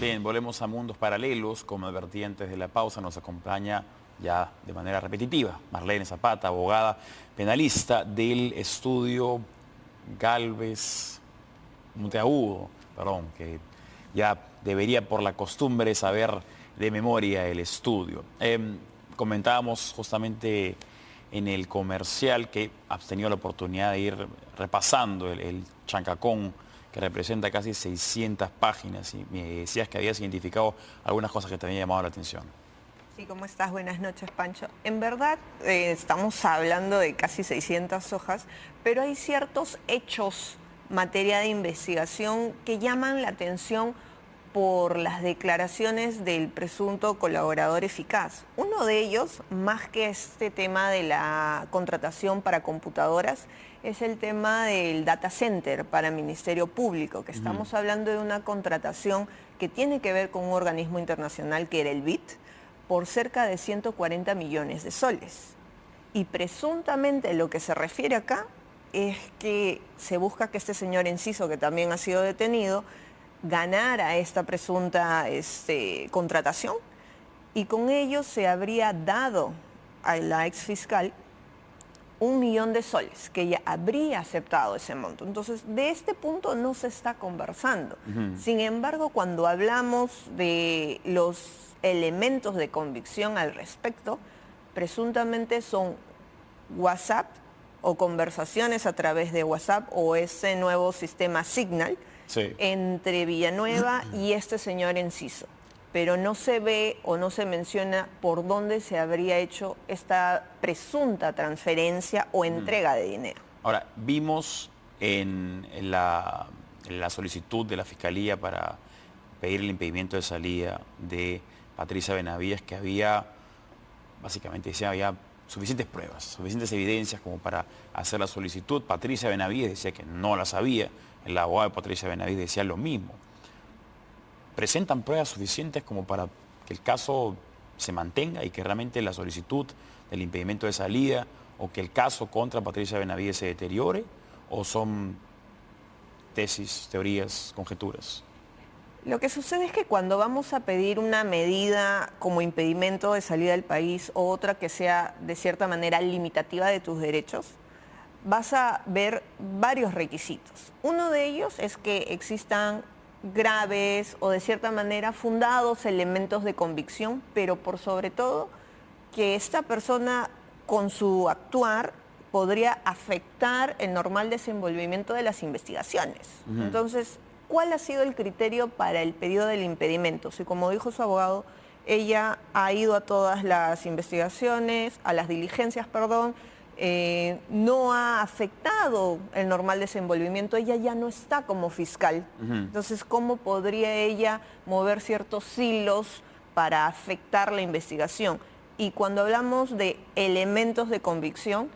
Bien, volvemos a Mundos Paralelos. Como advertí antes de la pausa, nos acompaña ya de manera repetitiva Marlene Zapata, abogada penalista del estudio Gálvez Monteagudo, que ya debería por la costumbre saber de memoria el estudio. Comentábamos justamente en el comercial que has tenido la oportunidad de ir repasando el chancacón, que representa casi 600 páginas, y me decías que habías identificado algunas cosas que te habían llamado la atención. Sí, ¿cómo estás? Buenas noches, Pancho. En verdad, estamos hablando de casi 600 hojas, pero hay ciertos hechos, materia de investigación, que llaman la atención por las declaraciones del presunto colaborador eficaz. Uno de ellos, más que este tema de la contratación para computadoras, es el tema del data center para Ministerio Público, que estamos hablando de una contratación que tiene que ver con un organismo internacional que era el BID, por cerca de 140 millones de soles. Y presuntamente lo que se refiere acá es que se busca que este señor Enciso, que también ha sido detenido, ganara esta presunta contratación, y con ello se habría dado a la ex fiscal 1 millón de soles, que ella habría aceptado ese monto. Entonces, de este punto no se está conversando. Sin embargo, cuando hablamos de los elementos de convicción al respecto, presuntamente son WhatsApp o conversaciones a través de WhatsApp o ese nuevo sistema Signal, sí, entre Villanueva y este señor Enciso. Pero no se ve o no se menciona por dónde se habría hecho esta presunta transferencia o entrega de dinero. Ahora, vimos en la solicitud de la Fiscalía para pedir el impedimento de salida de Patricia Benavides que había, básicamente decía, había suficientes pruebas, suficientes evidencias como para hacer la solicitud. Patricia Benavides decía que no la sabía, el abogado de Patricia Benavides decía lo mismo. ¿Presentan pruebas suficientes como para que el caso se mantenga y que realmente la solicitud del impedimento de salida o que el caso contra Patricia Benavides se deteriore? ¿O son tesis, teorías, conjeturas? Lo que sucede es que cuando vamos a pedir una medida como impedimento de salida del país o otra que sea de cierta manera limitativa de tus derechos, vas a ver varios requisitos. Uno de ellos es que existan graves o de cierta manera fundados elementos de convicción, pero por sobre todo que esta persona con su actuar podría afectar el normal desenvolvimiento de las investigaciones. Entonces, ¿cuál ha sido el criterio para el pedido del impedimento? Si, como dijo su abogado, ella ha ido a todas las investigaciones, a las diligencias, no ha afectado el normal desenvolvimiento, ella ya no está como fiscal. Entonces, ¿cómo podría ella mover ciertos hilos para afectar la investigación? Y cuando hablamos de elementos de convicción,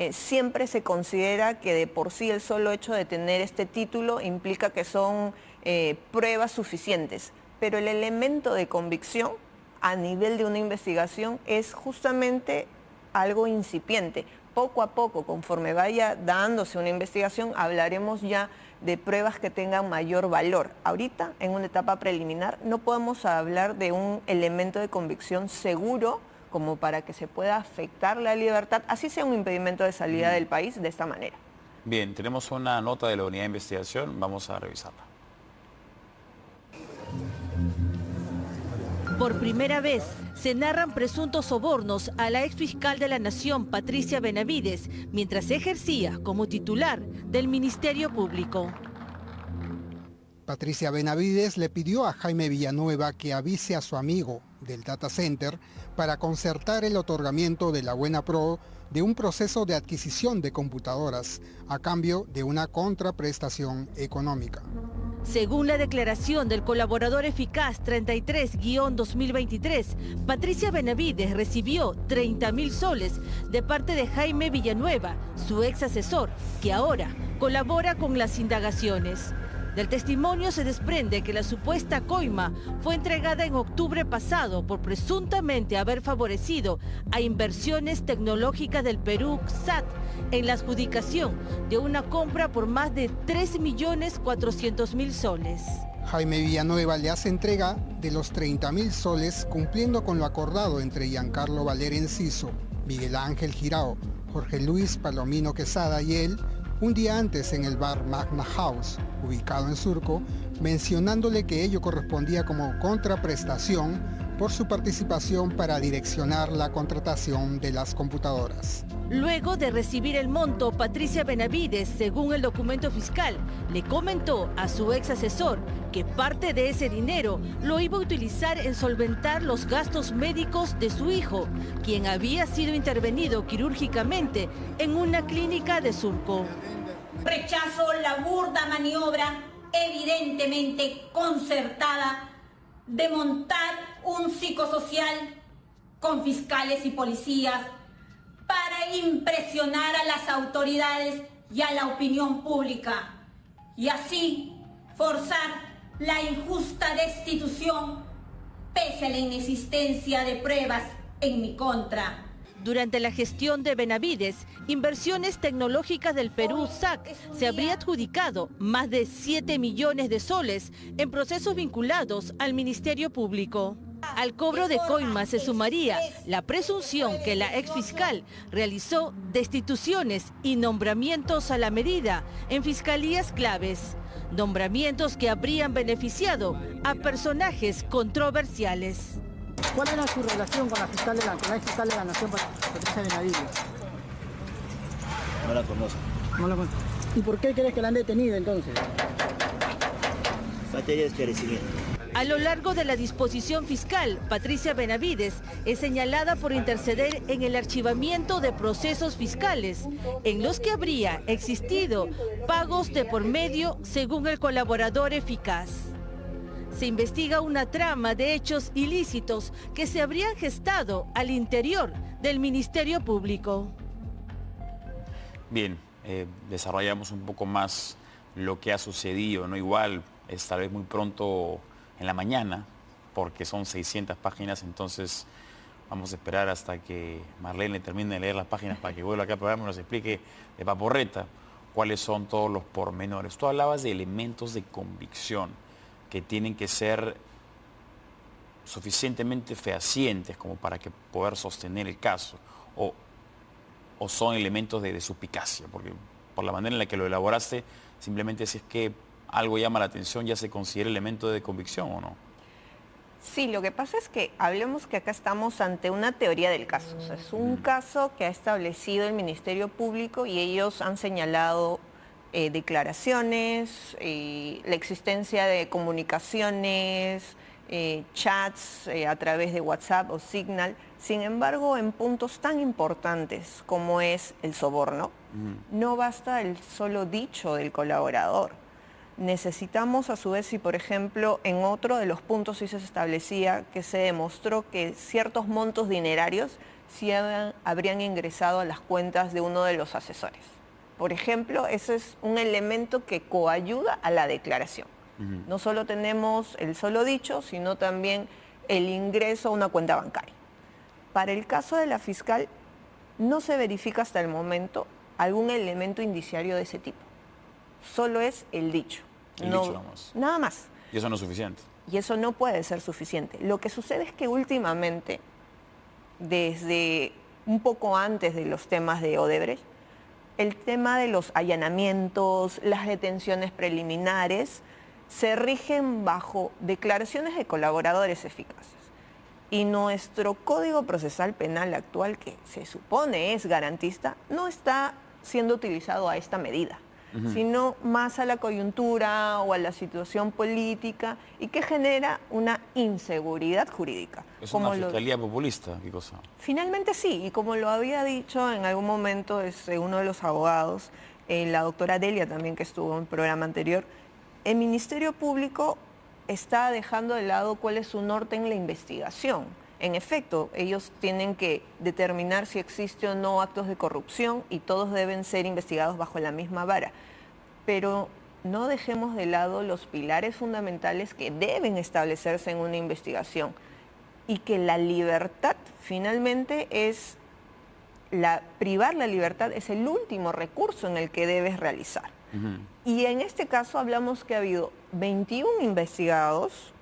siempre se considera que de por sí el solo hecho de tener este título implica que son pruebas suficientes. Pero el elemento de convicción a nivel de una investigación es justamente algo incipiente. Poco a poco, conforme vaya dándose una investigación, hablaremos ya de pruebas que tengan mayor valor. Ahorita, en una etapa preliminar, no podemos hablar de un elemento de convicción seguro como para que se pueda afectar la libertad, así sea un impedimento de salida del país, de esta manera. Bien, tenemos una nota de la unidad de investigación, vamos a revisarla. Por primera vez se narran presuntos sobornos a la exfiscal de la Nación, Patricia Benavides, mientras ejercía como titular del Ministerio Público. Patricia Benavides le pidió a Jaime Villanueva que avise a su amigo del data center para concertar el otorgamiento de la Buena Pro de un proceso de adquisición de computadoras a cambio de una contraprestación económica. Según la declaración del colaborador eficaz 33-2023, Patricia Benavides recibió 30.000 soles de parte de Jaime Villanueva, su ex asesor, que ahora colabora con las indagaciones. Del testimonio se desprende que la supuesta coima fue entregada en octubre pasado por presuntamente haber favorecido a Inversiones Tecnológicas del Perú, CSAT, en la adjudicación de una compra por más de 3.400.000 soles. Jaime Villanueva le hace entrega de los 30.000 soles, cumpliendo con lo acordado entre Giancarlo Valer Enciso, Miguel Ángel Girao, Jorge Luis Palomino Quesada y él, un día antes en el bar Magna House, ubicado en Surco, mencionándole que ello correspondía como contraprestación por su participación para direccionar la contratación de las computadoras. Luego de recibir el monto, Patricia Benavides, según el documento fiscal, le comentó a su ex asesor que parte de ese dinero lo iba a utilizar en solventar los gastos médicos de su hijo, quien había sido intervenido quirúrgicamente en una clínica de Surco. Rechazo la burda maniobra evidentemente concertada de montar un psicosocial con fiscales y policías para impresionar a las autoridades y a la opinión pública y así forzar la injusta destitución pese a la inexistencia de pruebas en mi contra. Durante la gestión de Benavides, Inversiones Tecnológicas del Perú, SAC, se habría adjudicado más de 7 millones de soles en procesos vinculados al Ministerio Público. Al cobro de coimas se sumaría la presunción que la exfiscal realizó destituciones y nombramientos a la medida en fiscalías claves, nombramientos que habrían beneficiado a personajes controversiales. ¿Cuál era su relación con la fiscal con la ex fiscal de la Nación, Patricia Benavides? No la conozco. No la conozco. ¿Y por qué crees que la han detenido entonces? Materia de esclarecimiento. A lo largo de la disposición fiscal, Patricia Benavides es señalada por interceder en el archivamiento de procesos fiscales, en los que habría existido pagos de por medio según el colaborador eficaz. Se investiga una trama de hechos ilícitos que se habrían gestado al interior del Ministerio Público. Bien, desarrollamos un poco más lo que ha sucedido, ¿no? Igual es tal vez muy pronto en la mañana, porque son 600 páginas, entonces vamos a esperar hasta que Marlene termine de leer las páginas para que vuelva acá al programa y nos explique de paporreta cuáles son todos los pormenores. Tú hablabas de elementos de convicción que tienen que ser suficientemente fehacientes como para que poder sostener el caso, o son elementos de suspicacia, porque por la manera en la que lo elaboraste, simplemente si es que algo llama la atención, ya se considera elemento de convicción, ¿o no? Sí, lo que pasa es que hablemos que acá estamos ante una teoría del caso. O sea, es un caso que ha establecido el Ministerio Público y ellos han señalado declaraciones, la existencia de comunicaciones, chats a través de WhatsApp o Signal. Sin embargo, en puntos tan importantes como es el soborno, no basta el solo dicho del colaborador. Necesitamos a su vez, si por ejemplo en otro de los puntos sí se establecía que se demostró que ciertos montos dinerarios sí habrían ingresado a las cuentas de uno de los asesores. Por ejemplo, ese es un elemento que coayuda a la declaración. No solo tenemos el solo dicho, sino también el ingreso a una cuenta bancaria. Para el caso de la fiscal, no se verifica hasta el momento algún elemento indiciario de ese tipo. Solo es el dicho. El dicho nada más. Nada más. Y eso no es suficiente. Y eso no puede ser suficiente. Lo que sucede es que últimamente, desde un poco antes de los temas de Odebrecht, el tema de los allanamientos, las detenciones preliminares, se rigen bajo declaraciones de colaboradores eficaces. Y nuestro Código Procesal Penal actual, que se supone es garantista, no está siendo utilizado a esta medida, sino más a la coyuntura o a la situación política y que genera una inseguridad jurídica. ¿Es una fiscalía populista? ¿Qué cosa? Finalmente sí, y como lo había dicho en algún momento uno de los abogados, la doctora Delia también, que estuvo en un programa anterior, el Ministerio Público está dejando de lado cuál es su norte en la investigación. En efecto, ellos tienen que determinar si existe o no actos de corrupción y todos deben ser investigados bajo la misma vara. Pero no dejemos de lado los pilares fundamentales que deben establecerse en una investigación y que la libertad finalmente privar la libertad es el último recurso en el que debes realizar. Y en este caso hablamos que ha habido 21 investigados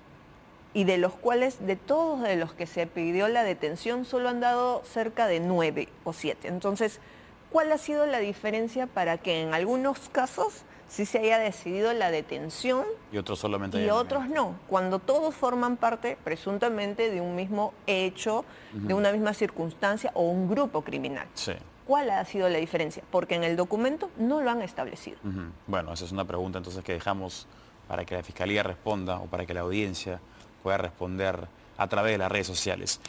y de los cuales, de todos de los que se pidió la detención, solo han dado cerca de 9 o 7. Entonces, ¿cuál ha sido la diferencia para que en algunos casos sí se haya decidido la detención Y otros solamente y otros no? Cuando todos forman parte, presuntamente, de un mismo hecho, de una misma circunstancia o un grupo criminal. Sí. ¿Cuál ha sido la diferencia? Porque en el documento no lo han establecido. Bueno, esa es una pregunta entonces que dejamos para que la Fiscalía responda o para que la audiencia pueda responder a través de las redes sociales.